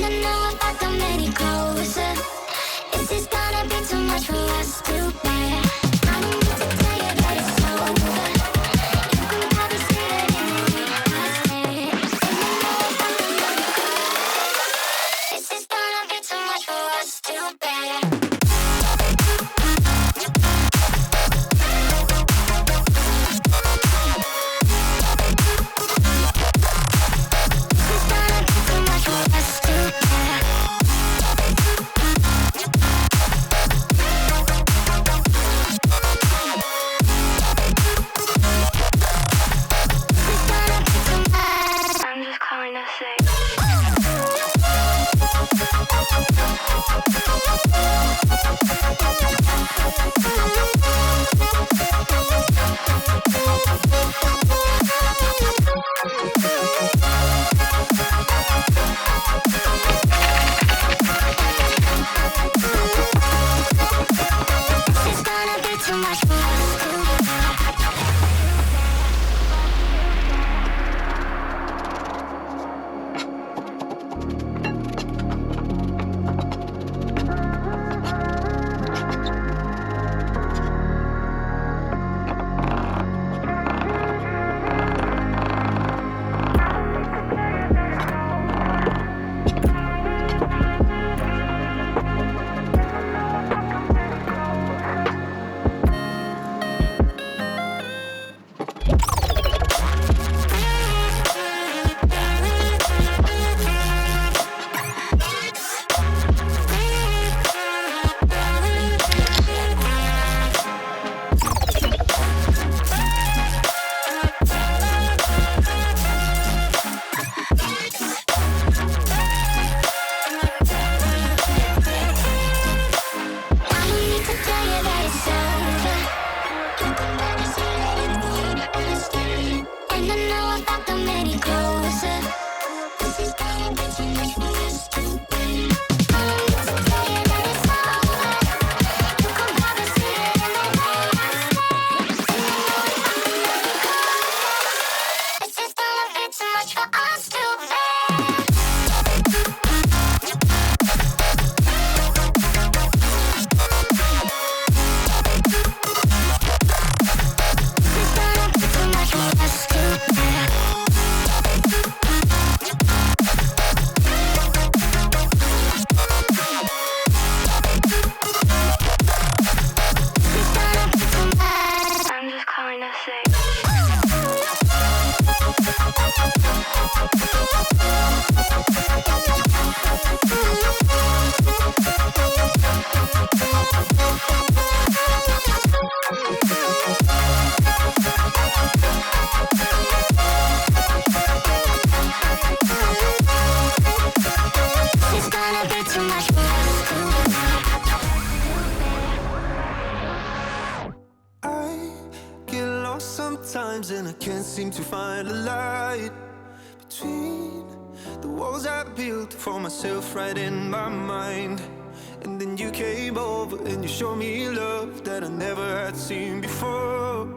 I know I've got them any closer. Is this gonna be too much for us to bear? I don't need to tell you that it's over. You can probably see it in the way I stare. And I know I've got them any closer. Is this gonna be too much for us to bear? Sometimes and I can't seem to find a light between the walls I built for myself right in my mind. And then you came over and you showed me love that I never had seen before.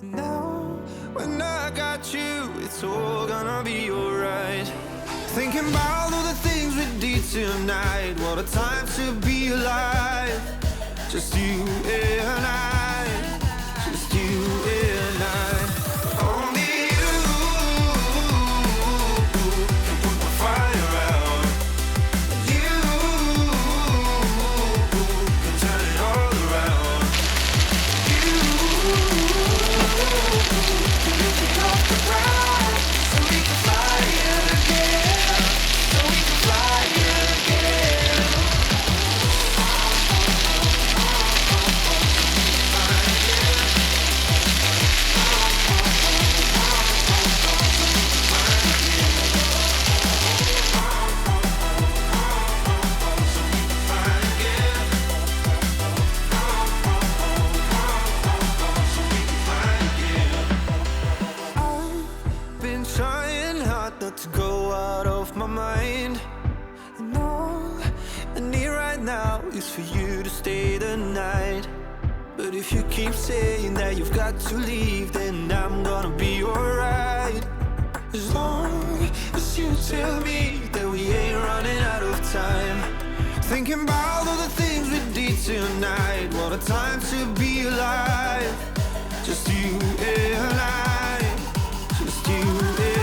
And now when I got you, it's all gonna be alright. Thinking about all the things we did tonight. What a time to be alive. Just you and I. Just you and I. Only you can put the fire out. You can turn it all around. You can lift me off the ground, so we can fly again. So we can fly again. To go out of my mind. And all I need right now is for you to stay the night. But if you keep saying that you've got to leave, then I'm gonna be alright. As long as you tell me that we ain't running out time. Thinking about all the things we did tonight. What a time to be alive. Just you and I. Just you and I.